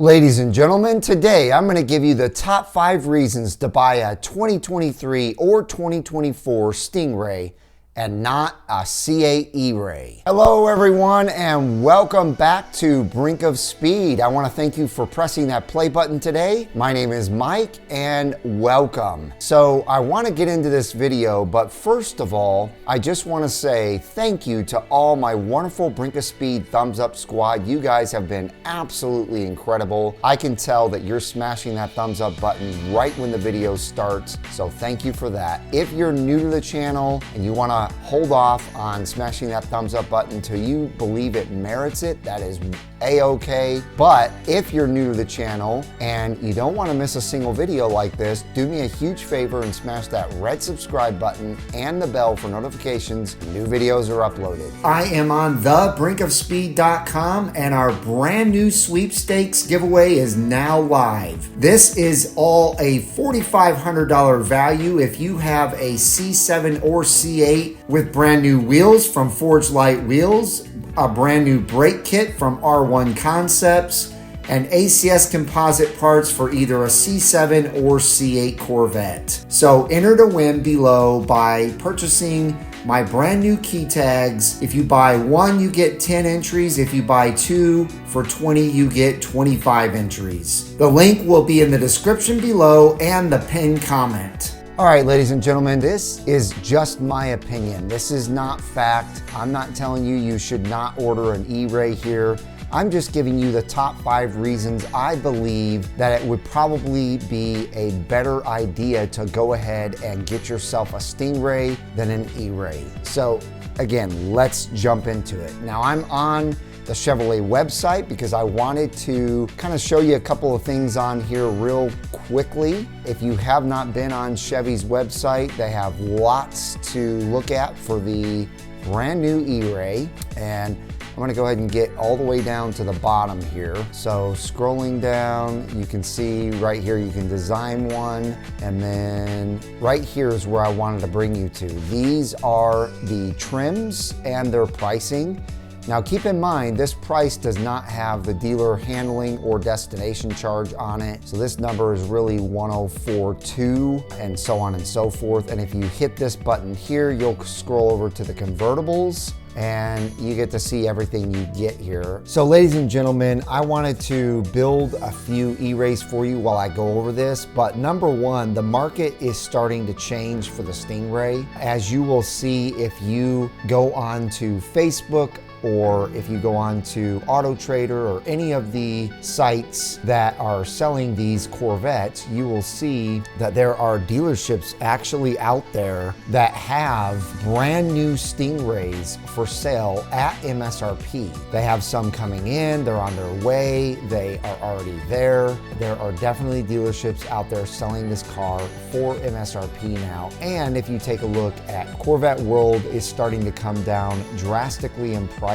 Ladies and gentlemen, today I'm going to give you the top 5 reasons to buy a 2023 or 2024 Stingray and not a C8 E-Ray. Hello everyone and welcome back to Brink of Speed. I want to thank you for pressing that play button today. My name is Mike and welcome. So I want to get into this video, but first of all, I just want to say thank you to all my wonderful Brink of Speed thumbs up squad. You guys have been absolutely incredible. I can tell that you're smashing that thumbs up button right when the video starts, so thank you for that. If you're new to the channel and you want to hold off on smashing that thumbs up button until you believe it merits it, that is a-okay. But if you're new to the channel and you don't want to miss a single video like this, do me a huge favor and smash that red subscribe button and the bell for notifications when new videos are uploaded. I am on thebrinkofspeed.com and our brand new sweepstakes giveaway is now live. This is all a $4,500 value if you have a C7 or C8 with brand new wheels from Forge Light Wheels, a brand new brake kit from R1 Concepts, and ACS composite parts for either a C7 or C8 Corvette. So enter to win below by purchasing my brand new key tags. If you buy 1, you get 10 entries. If you buy 2 for 20, you get 25 entries. The link will be in the description below and the pinned comment. All right, ladies and gentlemen, this is just my opinion. This is not fact. I'm not telling you you should not order an E-Ray here. I'm just giving you the top 5 reasons I believe that it would probably be a better idea to go ahead and get yourself a Stingray than an E-Ray. So again, let's jump into it. Now I'm on the Chevrolet website because I wanted to kind of show you a couple of things on here real quickly. If you have not been on Chevy's website, they have lots to look at for the brand new E-Ray, and I'm gonna go ahead and get all the way down to the bottom here. So scrolling down, you can see right here, you can design one, and then right here is where I wanted to bring you to. These are the trims and their pricing. Now keep in mind, this price does not have the dealer handling or destination charge on it. So this number is really 1042 and so on and so forth. And if you hit this button here, you'll scroll over to the convertibles and you get to see everything you get here. So ladies and gentlemen, I wanted to build a few E-Rays for you while I go over this, but number one, the market is starting to change for the Stingray. As you will see if you go on to Facebook, or if you go on to Auto Trader or any of the sites that are selling these Corvettes, you will see that there are dealerships actually out there that have brand new Stingrays for sale at MSRP. They have some coming in, they're on their way, they are already there. There are definitely dealerships out there selling this car for MSRP now. And if you take a look at Corvette World, is starting to come down drastically in price,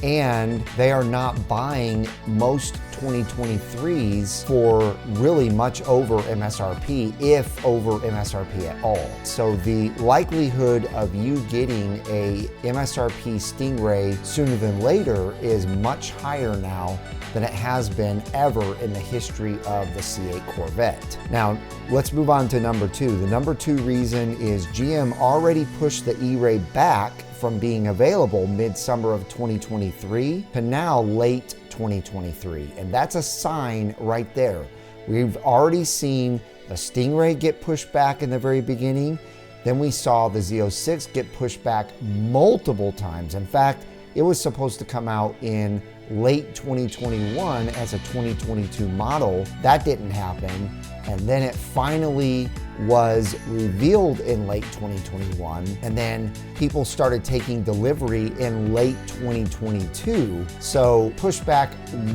and they are not buying most 2023s for really much over MSRP, if over MSRP at all. So the likelihood of you getting a MSRP Stingray sooner than later is much higher now than it has been ever in the history of the C8 Corvette. Now, let's move on to number 2. The number 2 reason is GM already pushed the E-Ray back from being available mid-summer of 2023 to now late 2023. And that's a sign right there. We've already seen the Stingray get pushed back in the very beginning. Then we saw the Z06 get pushed back multiple times. In fact, it was supposed to come out in late 2021 as a 2022 model. That didn't happen. And then it finally was revealed in late 2021, and then people started taking delivery in late 2022. So pushback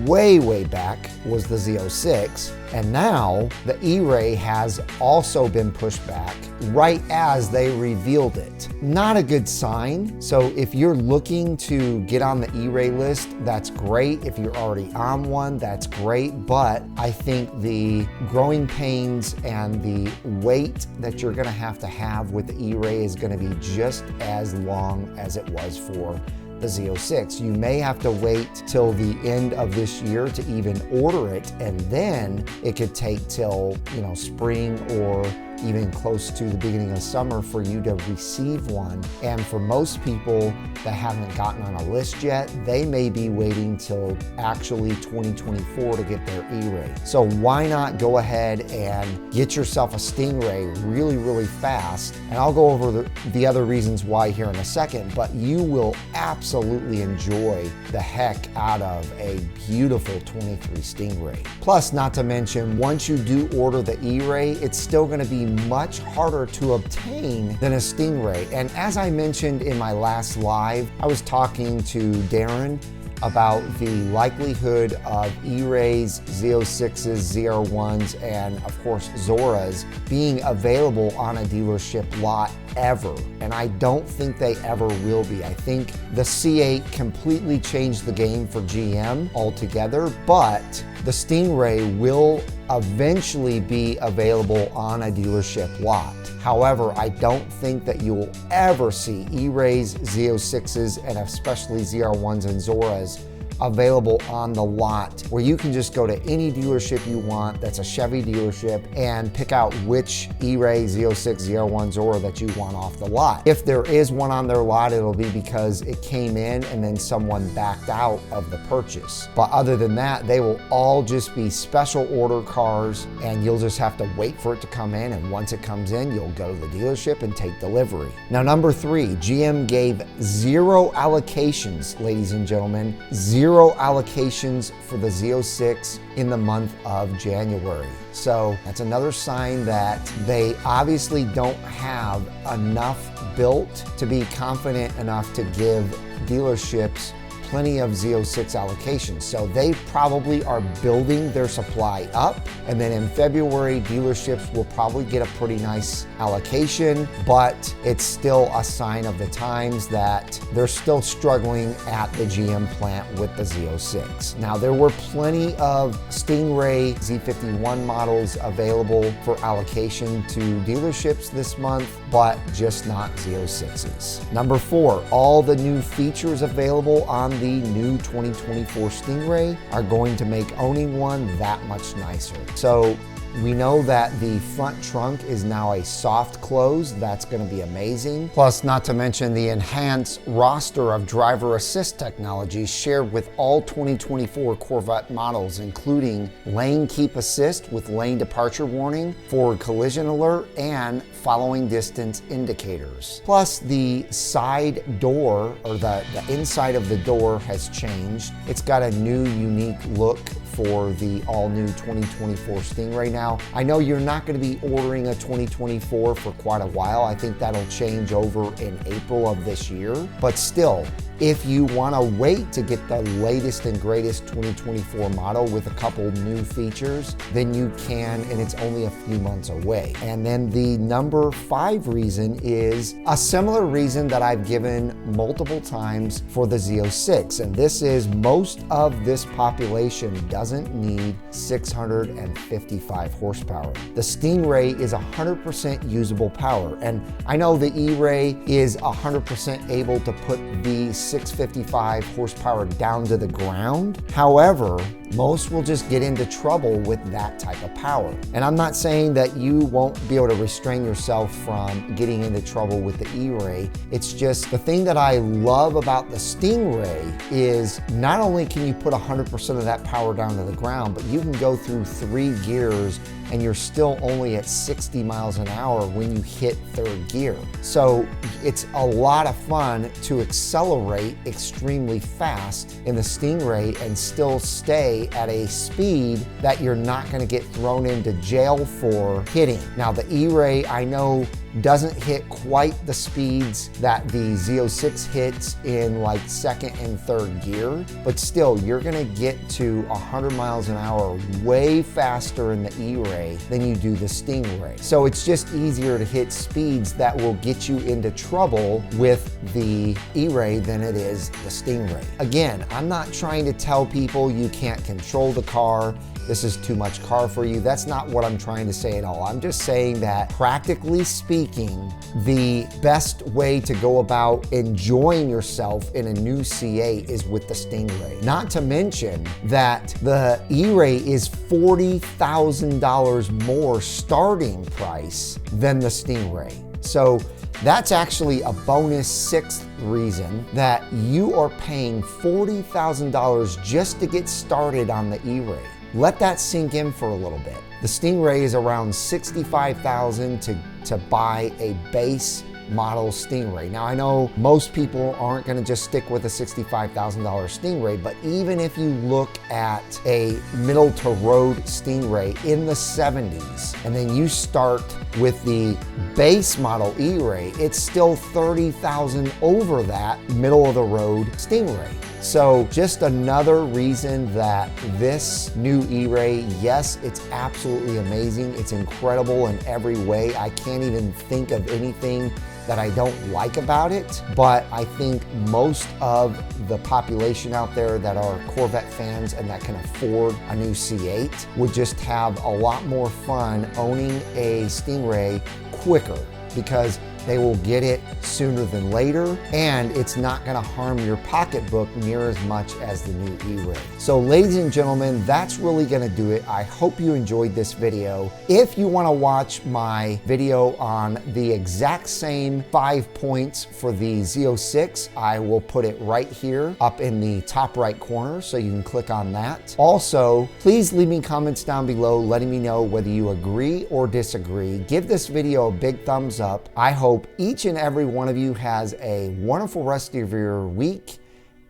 way back was the Z06, and now the E-Ray has also been pushed back right as they revealed it. Not a good sign. So if you're looking to get on the E-Ray list, that's great. If you're already on one, that's great. But I think the growing pains and the wait that you're gonna have to have with the E-Ray is gonna be just as long as it was for the Z06. You may have to wait till the end of this year to even order it, and then it could take till, spring or even close to the beginning of summer for you to receive one. And for most people that haven't gotten on a list yet, they may be waiting till actually 2024 to get their E-Ray. So why not go ahead and get yourself a Stingray really, really fast? And I'll go over the other reasons why here in a second, but you will absolutely enjoy the heck out of a beautiful 23 Stingray. Plus, not to mention, once you do order the E-Ray, it's still gonna be much harder to obtain than a Stingray. And as I mentioned in my last live, I was talking to Darren about the likelihood of E-Rays, Z06s, ZR1s, and of course Zoras being available on a dealership lot ever. And I don't think they ever will be. I think the C8 completely changed the game for GM altogether, but the Stingray will eventually be available on a dealership lot. However, I don't think that you will ever see E-Rays, Z06s, and especially ZR1s and Zoras available on the lot where you can just go to any dealership you want that's a Chevy dealership and pick out which E-Ray, Z06, ZR1, Zora that you want off the lot. If there is one on their lot, it'll be because it came in and then someone backed out of the purchase. But other than that, they will all just be special order cars, and you'll just have to wait for it to come in, and once it comes in, you'll go to the dealership and take delivery. Now, number 3, GM gave 0 allocations, ladies and gentlemen, 0 allocations for the Z06 in the month of January. So that's another sign that they obviously don't have enough built to be confident enough to give dealerships plenty of Z06 allocations. So they probably are building their supply up, and then in February, dealerships will probably get a pretty nice allocation, but it's still a sign of the times that they're still struggling at the GM plant with the Z06. Now, there were plenty of Stingray Z51 models available for allocation to dealerships this month, but just not Z06s. Number 4, all the new features available on the new 2024 Stingray are going to make owning one that much nicer. So we know that the front trunk is now a soft close. That's going to be amazing. Plus, not to mention the enhanced roster of driver assist technologies shared with all 2024 Corvette models, including lane keep assist with lane departure warning, forward collision alert, and following distance indicators. Plus, the side door, or the inside of the door, has changed. It's got a new unique look for the all-new 2024 Stingray now. I know you're not going to be ordering a 2024 for quite a while. I think that'll change over in April of this year. But still, if you want to wait to get the latest and greatest 2024 model with a couple new features, then you can, and it's only a few months away. And then the number 5 reason is a similar reason that I've given multiple times for the Z06, and this is most of this population doesn't need 655 horsepower. The Stingray is 100% usable power, and I know the E-Ray is 100% able to put the 655 horsepower down to the ground. However, most will just get into trouble with that type of power. And I'm not saying that you won't be able to restrain yourself from getting into trouble with the E-Ray. It's just the thing that I love about the Stingray is not only can you put 100% of that power down to the ground, but you can go through 3 gears and you're still only at 60 miles an hour when you hit 3rd gear. So it's a lot of fun to accelerate extremely fast in the Stingray and still stay at a speed that you're not going to get thrown into jail for hitting. Now, the E-Ray, I know, doesn't hit quite the speeds that the Z06 hits in like 2nd and 3rd gear, but still, you're gonna get to 100 miles an hour way faster in the E-Ray than you do the Stingray. So it's just easier to hit speeds that will get you into trouble with the E-Ray than it is the Stingray. Again, I'm not trying to tell people you can't control the car. this is too much car for you. That's not what I'm trying to say at all. I'm just saying that practically speaking, the best way to go about enjoying yourself in a new C8 is with the Stingray. Not to mention that the E-Ray is $40,000 more starting price than the Stingray. So that's actually a bonus sixth reason that you are paying $40,000 just to get started on the E-Ray. Let that sink in for a little bit. The Stingray is around $65,000 to buy a base model Stingray. Now I know most people aren't gonna just stick with a $65,000 Stingray, but even if you look at a middle to road Stingray in the 70s, and then you start with the base model E-Ray, it's still $30,000 over that middle of the road Stingray. So just another reason that this new E-Ray, yes, it's absolutely amazing. It's incredible in every way. I can't even think of anything that I don't like about it, but I think most of the population out there that are Corvette fans and that can afford a new C8 would just have a lot more fun owning a Stingray quicker, because they will get it sooner than later, and it's not gonna harm your pocketbook near as much as the new E-Ray. So ladies and gentlemen, that's really gonna do it. I hope you enjoyed this video. If you wanna watch my video on the exact same 5 points for the Z06, I will put it right here up in the top right corner, so you can click on that. Also, please leave me comments down below letting me know whether you agree or disagree. Give this video a big thumbs up. I hope each and every one of you has a wonderful rest of your week,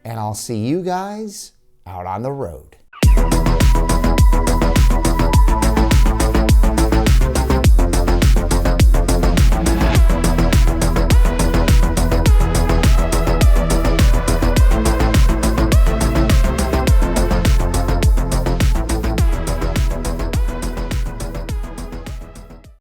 and I'll see you guys out on the road.